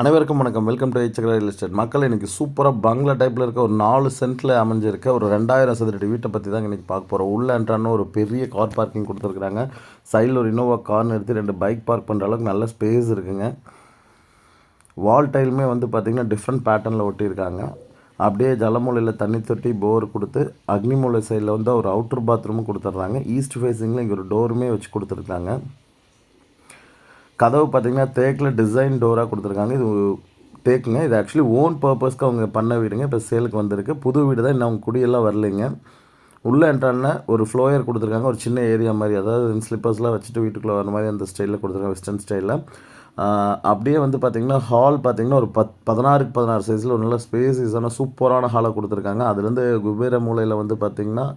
அனைவருக்கும் வணக்கம். Welcome to chakra real estate. மக்கள் இன்றைக்கி சூப்பராக பங்களா டைப்பில் இருக்க ஒரு 4 சென்ட்டில் அமைஞ்சிருக்க ஒரு 2000 சதுரடி வீட்டை பற்றி தான் இன்றைக்கி பார்க்க போகிறோம். உள்ளே என்ட்ரான ஒரு பெரிய கார் பார்க்கிங் கொடுத்துருக்குறாங்க. சைடில் ஒரு இனோவா கார் நிறுத்தி 2 பைக் பார்க் பண்ணுற அளவுக்கு நல்ல ஸ்பேஸ் இருக்குங்க. வால் டைலுமே பார்த்திங்கன்னா டிஃப்ரெண்ட் பேட்டர்னில் ஒட்டியிருக்காங்க. அப்படியே ஜலமூலையில் தண்ணி தொட்டி போர் கொடுத்து அக்னிமூலை சைடில் ஒரு அவுட்டர் பாத்ரூமும் கொடுத்துட்றாங்க. ஈஸ்ட் ஃபேஸிங்கில் இங்கே ஒரு டோருமே வச்சு கொடுத்துருக்காங்க. கதவு பார்த்திங்கன்னா தேக்கில் டிசைன் டோராக கொடுத்துருக்காங்க. இது தேக்குங்க. இது ஆக்சுவலி ஓன் பர்பஸ்க்கு அவங்க பண்ண வீடுங்க. இப்போ சேலுக்கு வந்திருக்கு. புது வீடு தான், இன்னும் அவங்க குடியெல்லாம் வரலைங்க. உள்ளே என்ட்ரான ஒரு ஃப்ளோயர் கொடுத்துருக்காங்க. ஒரு சின்ன ஏரியா மாதிரி, அதாவது ஸ்லிப்பர்ஸ்லாம் வச்சுட்டு வீட்டுக்குள்ளே வர மாதிரி அந்த ஸ்டைலில் கொடுத்துருக்காங்க, வெஸ்டர்ன் ஸ்டைலில். அப்படியே பார்த்திங்கன்னா ஹால் பார்த்திங்கன்னா ஒரு 16x16 சைஸில் ஒரு நல்ல ஸ்பேசிஸான சூப்பரான ஹாலை கொடுத்துருக்காங்க. அதுலேருந்து குபேர மூலையில் பார்த்திங்கன்னா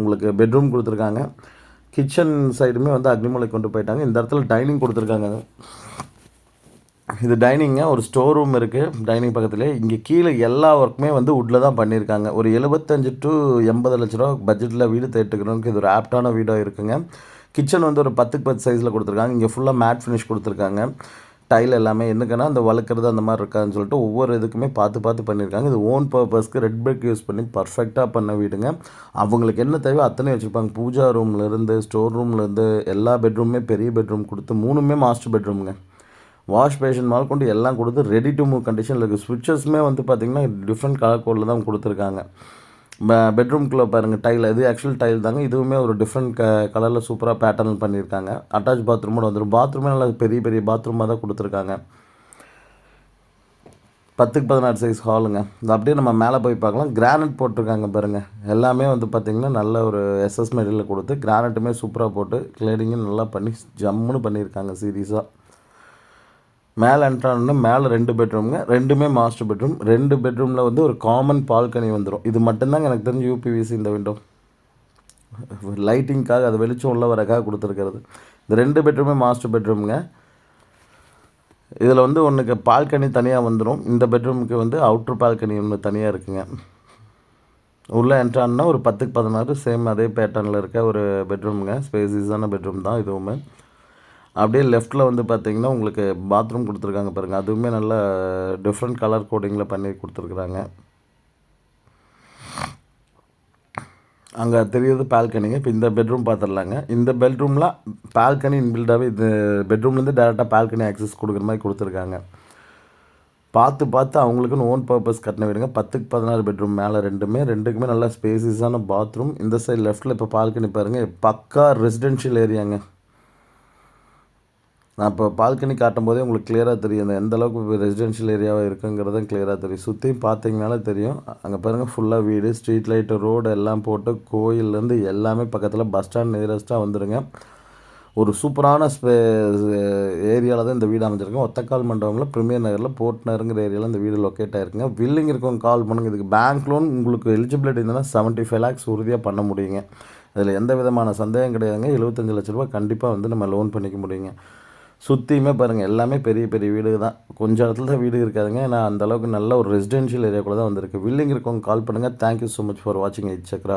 உங்களுக்கு பெட்ரூம் கொடுத்துருக்காங்க. கிச்சன் சைடுமே அக்னிமூலை கொண்டு போயிட்டாங்க. இந்த இடத்துல டைனிங் கொடுத்துருக்காங்க. இது டைனிங்க. ஒரு ஸ்டோர் ரூம் இருக்குது டைனிங் பக்கத்துலேயே. இங்கே கீழே எல்லா ஒர்க்குமே வுட்டில் தான் பண்ணியிருக்காங்க. ஒரு 75 to 80 லட்ச ரூபா பட்ஜெட்டில் வீடு தேட்டுக்கிறோன்னு இது ஒரு ஆப்டான வீடாக இருக்குங்க. கிச்சன் ஒரு 10x10 சைஸில் கொடுத்துருக்காங்க. இங்கே ஃபுல்லாக மேட் ஃபினிஷ் கொடுத்துருக்காங்க. டைல் எல்லாமே என்னக்குன்னா அந்த வளர்க்குறது அந்த மாதிரி இருக்காதுன்னு சொல்லிட்டு ஒவ்வொரு இதுக்குமே பார்த்து பண்ணியிருக்காங்க. இது ஓன் பர்பஸ்க்கு ரெட் பிரிக் யூஸ் பண்ணி பர்ஃபெக்டாக பண்ண வீடுங்க. அவங்களுக்கு என்ன தேவையோ அத்தனை வச்சுருப்பாங்க. பூஜா ரூம்லேருந்து ஸ்டோர் ரூம்லேருந்து எல்லா பெட்ரூமே பெரிய பெட்ரூம் கொடுத்து 3மே மாஸ்டர் பெட்ரூமுங்க. வாஷ் பேஷன் மால் கொண்டு எல்லாம் கொடுத்து ரெடி டு மூவ் கண்டிஷனில் இருக்குது. ஸ்விட்சஸ்மே பார்த்திங்கன்னா டிஃப்ரெண்ட் கலர் கோடில் தான் கொடுத்துருக்காங்க. பெட்ரூம்குள்ளே பாருங்கள் டைல், இது ஆக்சுவல் டைல் தாங்க. இதுவுமே ஒரு டிஃப்ரெண்ட் கலரில் சூப்பராக பேட்டர்ன் பண்ணியிருக்காங்க. அட்டாச் பாத்ரூமோட வந்துடும். பாத்ரூமே நல்லா பெரிய பெரிய பாத்ரூமாக தான் கொடுத்துருக்காங்க. 10x16 size ஹாலுங்க. இது அப்படியே நம்ம மேலே போய் பார்க்கலாம். கிரானைட் போட்டிருக்காங்க பாருங்கள். எல்லாமே பார்த்திங்கன்னா நல்ல ஒரு எஸ்எஸ் மெட்டீரியல் கொடுத்து கிரானைட்டுமே சூப்பராக போட்டு கிளேடிங்கும் நல்லா பண்ணி ஜம்முன்னு பண்ணியிருக்காங்க சீரியஸாக. மேலே என்ட்ரானோன்னா மேலே 2 பெட்ரூமுங்க. 2மே மாஸ்டர் பெட்ரூம். 2 பெட்ரூமில் ஒரு காமன் பால்கனி வந்துடும். இது மட்டும்தாங்க எனக்கு தெரிஞ்சு யூபிவிசி இந்த விண்டோ லைட்டிங்காக அது வெளிச்சம் உள்ள வரக்காக கொடுத்துருக்கிறது. இந்த 2 பெட்ரூமே மாஸ்டர் பெட்ரூமுங்க. இதில் ஒன்றுக்கு பால்கனி தனியாக வந்துடும். இந்த பெட்ரூமுக்கு அவுட்ரு பால்கனி ஒன்று தனியாக இருக்குங்க. உள்ளே என்ட்ரான்னா ஒரு 10x16 சேம் அதே பேட்டர்னில் இருக்க ஒரு பெட்ரூமுங்க. ஸ்பேசிஸான பெட்ரூம் தான் இதுவுமே. அப்படியே லெஃப்ட்டில் பார்த்திங்கன்னா உங்களுக்கு பாத்ரூம் கொடுத்துருக்காங்க பாருங்கள். அதுவுமே நல்ல டிஃப்ரெண்ட் கலர் கோடிங்கில் பண்ணி கொடுத்துருக்குறாங்க. அங்கே தெரியுது பால்கனிங்க. இப்போ இந்த பெட்ரூம் பார்த்துடலாங்க. இந்த பெட்ரூமில் பால்கனி இன்பில்டாகவே இது பெட்ரூம்லேருந்து டேரெக்டாக பால்கனி ஆக்சஸ் கொடுக்குற மாதிரி கொடுத்துருக்காங்க. பார்த்து அவங்களுக்குன்னு ஓன் பர்பஸ் கட்டின வீடுங்க. 10x16 பெட்ரூம் மேலே 2க்குமே நல்லா ஸ்பேசிஸான பாத்ரூம். இந்த சைடு லெஃப்ட்டில் இப்போ பால்கனி பாருங்கள். பக்கா ரெசிடென்ஷியல் ஏரியாங்க. நான் இப்போ பால்கனி காட்டும் போதே உங்களுக்கு கிளியராக தெரியும் எந்த அளவுக்கு ரெசிடென்ஷியல் ஏரியாவாக இருக்குங்கிறதும் கிளியராக தெரியும். சுற்றியும் பார்த்தீங்கனாலே தெரியும். அங்கே பாருங்கள் ஃபுல்லாக வீடு, ஸ்ட்ரீட் லைட்டு, ரோடு எல்லாம் போட்டு கோயிலேருந்து எல்லாமே பக்கத்தில் பஸ் ஸ்டாண்ட் நியரஸ்ட்டாக வந்துடுங்க. ஒரு சூப்பரான ஏரியாவில் தான் இந்த வீடு அமைஞ்சிருக்கோம். ஒத்தக்கால் மண்டபங்களில் ப்ரீமியர் நகரில் போர்ட் நகருங்கிற ஏரியாவில் இந்த வீடு லொக்கேட் ஆகிருக்குங்க. வில்லிங் இருக்கவங்க கால் பண்ணுங்கள். இதுக்கு பேங்க் லோன் உங்களுக்கு எலிஜிபிலிட்டி இருந்ததுன்னா 75 lakhs உறுதியாக பண்ண முடியுங்க. அதில் எந்த விதமான சந்தேகம் கிடையாதுங்க. 75 லட்ச ரூபா கண்டிப்பாக நம்ம லோன் பண்ணிக்க முடியுங்க. சுற்றியுமே பாருங்கள் எல்லாமே பெரிய பெரிய வீடு தான். கொஞ்சம் இடத்துல தான் வீடு இருக்காதுங்க. ஏன்னா அந்தளவுக்கு நல்ல ஒரு ரெசிடென்ஷியல் ஏரியாக்குள்ளே தான் வந்திருக்கு. வில்லிங் இருக்கவங்க கால் பண்ணுங்கள். தேங்க்யூ ஸோ மச் ஃபார் வாட்சிங் சக்கரா.